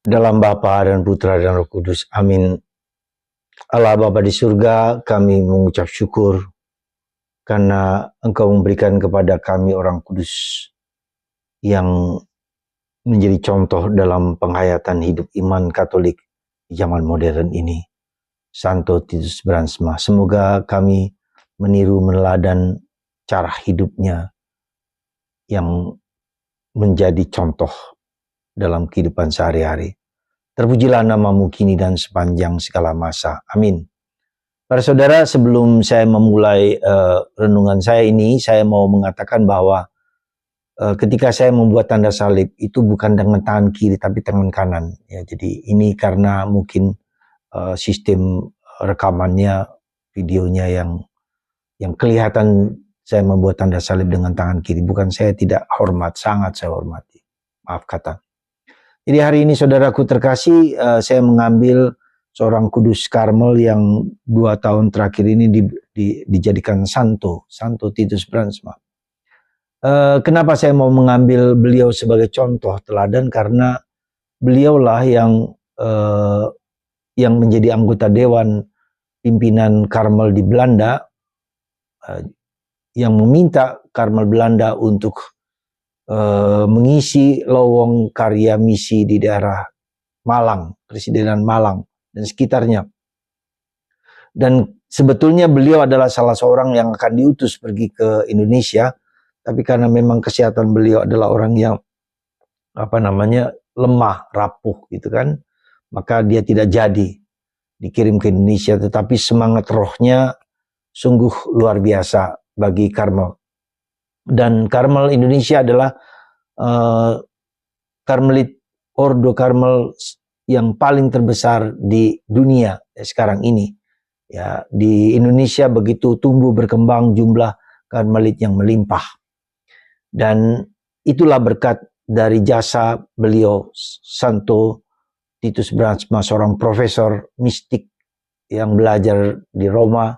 Dalam Bapa dan Putra dan Roh Kudus. Amin. Allah Bapa di surga, kami mengucap syukur karena Engkau memberikan kepada kami orang kudus yang menjadi contoh dalam penghayatan hidup iman Katolik di zaman modern ini. Santo Titus Bransma. Semoga kami meniru meneladan cara hidupnya yang menjadi contoh dalam kehidupan sehari-hari. Terpujilah namamu kini dan sepanjang segala masa. Amin. Para saudara, sebelum saya memulai renungan saya ini, saya mau mengatakan bahwa ketika saya membuat tanda salib, itu bukan dengan tangan kiri, tapi tangan kanan. Ya, jadi ini karena mungkin sistem rekamannya, videonya yang kelihatan saya membuat tanda salib dengan tangan kiri. Bukan saya tidak hormat, sangat saya hormati. Maaf kata. Jadi hari ini saudaraku terkasih, saya mengambil seorang kudus Karmel yang 2 tahun terakhir ini dijadikan Santo Titus Bransma. Kenapa saya mau mengambil beliau sebagai contoh teladan? Karena beliaulah yang menjadi anggota Dewan Pimpinan Karmel di Belanda, yang meminta Karmel Belanda untuk mengisi lowong karya misi di daerah Malang, Presidenan Malang dan sekitarnya. Dan sebetulnya beliau adalah salah seorang yang akan diutus pergi ke Indonesia, tapi karena memang kesehatan beliau adalah orang yang lemah, rapuh gitu kan, maka dia tidak jadi dikirim ke Indonesia. Tetapi semangat rohnya sungguh luar biasa bagi Karmel. Dan Karmel Indonesia adalah Karmelit Ordo Karmel yang paling terbesar di dunia sekarang ini. Ya, di Indonesia begitu tumbuh berkembang jumlah Karmelit yang melimpah. Dan itulah berkat dari jasa beliau Santo Titus Bransma, seorang profesor mistik yang belajar di Roma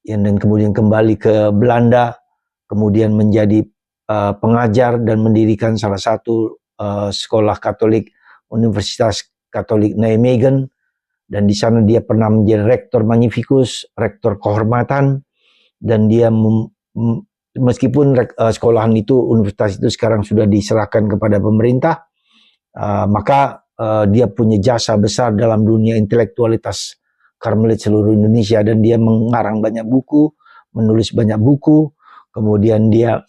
dan kemudian kembali ke Belanda, kemudian menjadi pengajar dan mendirikan salah satu sekolah Katolik, Universitas Katolik Nijmegen, dan di sana dia pernah menjadi rektor magnificus, rektor kehormatan, dan dia meskipun sekolahan itu, universitas itu sekarang sudah diserahkan kepada pemerintah, maka dia punya jasa besar dalam dunia intelektualitas Karmelit seluruh Indonesia, dan dia mengarang banyak buku, menulis banyak buku, kemudian dia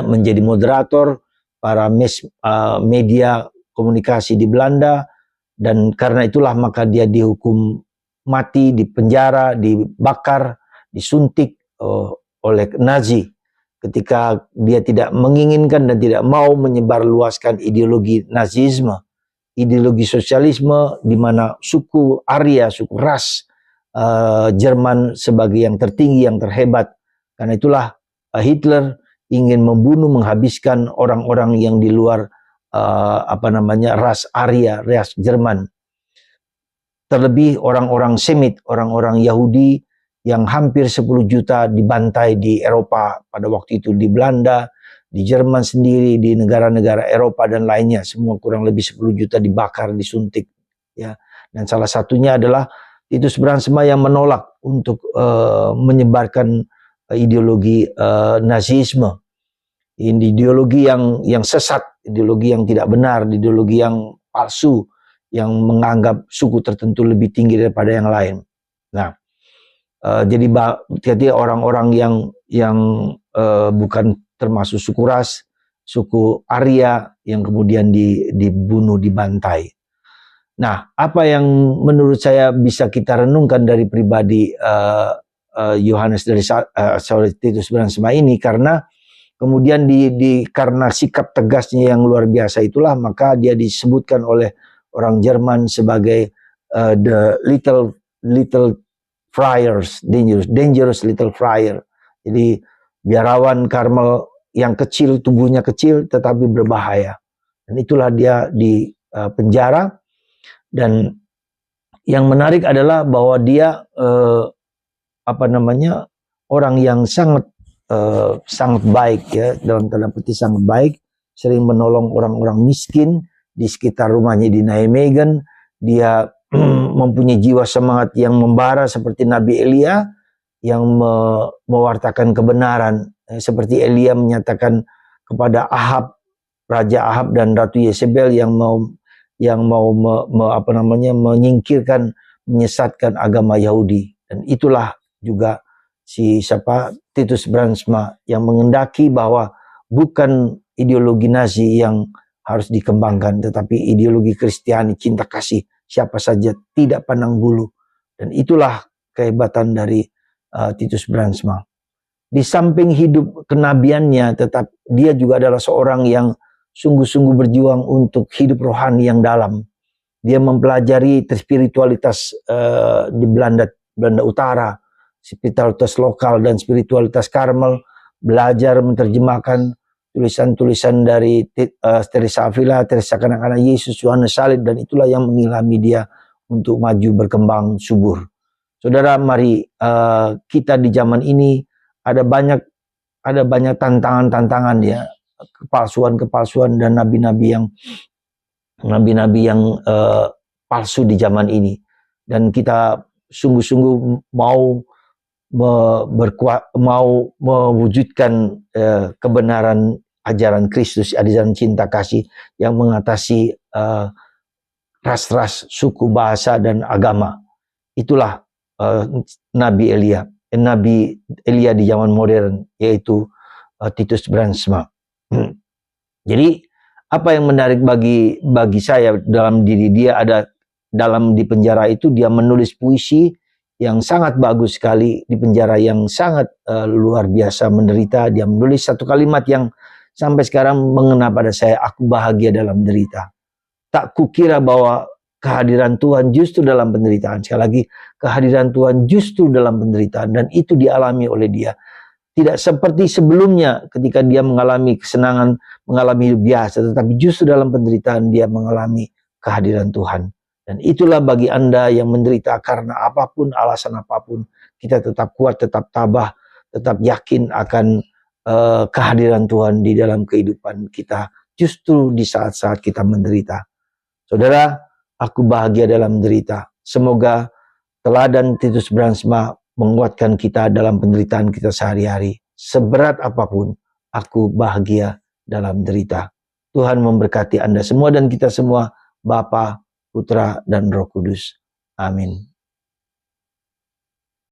menjadi moderator para media komunikasi di Belanda, dan karena itulah maka dia dihukum mati, dipenjara, dibakar, disuntik oleh Nazi ketika dia tidak menginginkan dan tidak mau menyebarluaskan ideologi Nazisme, ideologi sosialisme, di mana suku Arya, suku ras Jerman sebagai yang tertinggi, yang terhebat. Karena itulah Hitler ingin membunuh, menghabiskan orang-orang yang di luar ras Arya, ras Jerman. Terlebih orang-orang Semit, orang-orang Yahudi yang hampir 10 juta dibantai di Eropa pada waktu itu, di Belanda, di Jerman sendiri, di negara-negara Eropa dan lainnya, semua kurang lebih 10 juta dibakar, disuntik. Ya. Dan salah satunya adalah Titus Bransma yang menolak untuk menyebarkan ideologi Nazisme, ideologi yang sesat, ideologi yang tidak benar, ideologi yang palsu, yang menganggap suku tertentu lebih tinggi daripada yang lain. Nah, jadi orang-orang yang bukan termasuk suku ras, suku Arya yang kemudian dibunuh, dibantai. Nah, apa yang menurut saya bisa kita renungkan dari pribadi Yohanes dari Titus Bransma ini, karena kemudian karena sikap tegasnya yang luar biasa itulah, maka dia disebutkan oleh orang Jerman sebagai the little friars, dangerous little friar. Jadi biarawan Karmel yang kecil, tubuhnya kecil tetapi berbahaya. Dan itulah dia di penjara. Dan yang menarik adalah bahwa dia orang yang sangat baik, ya, dalam tanda petik sangat baik, sering menolong orang-orang miskin di sekitar rumahnya di Nijmegen. Dia mempunyai jiwa semangat yang membara seperti Nabi Elia yang mewartakan kebenaran, seperti Elia menyatakan kepada Ahab, Raja Ahab dan Ratu Yezebel yang mau menyingkirkan, menyesatkan agama Yahudi. Dan itulah juga Titus Brandsma yang mengendaki bahwa bukan ideologi Nazi yang harus dikembangkan, tetapi ideologi Kristiani, cinta kasih siapa saja, tidak pandang bulu. Dan itulah kehebatan dari Titus Brandsma. Di samping hidup kenabiannya, tetap dia juga adalah seorang yang sungguh-sungguh berjuang untuk hidup rohani yang dalam. Dia mempelajari spiritualitas di Belanda Utara, spiritualitas lokal dan spiritualitas Karmel, belajar menerjemahkan tulisan-tulisan dari Teresa Avila, Teresa Kanak-kanak Yesus, Yohanes Salib, dan itulah yang mengilhami dia untuk maju berkembang subur. Saudara, mari kita di zaman ini ada banyak tantangan-tantangan ya, kepalsuan dan nabi-nabi yang palsu di zaman ini, dan kita sungguh-sungguh mau mewujudkan kebenaran ajaran Kristus, ajaran cinta kasih yang mengatasi ras-ras, suku, bahasa, dan agama. Itulah Nabi Elia di zaman modern, yaitu Titus Brandsma. Jadi apa yang menarik bagi saya dalam diri dia, ada di penjara itu dia menulis puisi yang sangat bagus sekali, di penjara yang sangat luar biasa menderita. Dia menulis satu kalimat yang sampai sekarang mengena pada saya: aku bahagia dalam derita. Tak kukira bahwa kehadiran Tuhan justru dalam penderitaan. Sekali lagi, kehadiran Tuhan justru dalam penderitaan, dan itu dialami oleh dia. Tidak seperti sebelumnya ketika dia mengalami kesenangan, mengalami hidup biasa, tetapi justru dalam penderitaan dia mengalami kehadiran Tuhan. Dan itulah bagi Anda yang menderita karena apapun, alasan apapun, kita tetap kuat, tetap tabah, tetap yakin akan kehadiran Tuhan di dalam kehidupan kita, justru di saat-saat kita menderita. Saudara, aku bahagia dalam derita. Semoga teladan Titus Brandsma menguatkan kita dalam penderitaan kita sehari-hari. Seberat apapun, aku bahagia dalam derita. Tuhan memberkati Anda semua dan kita semua, Bapa, Putra, dan Roh Kudus. Amin.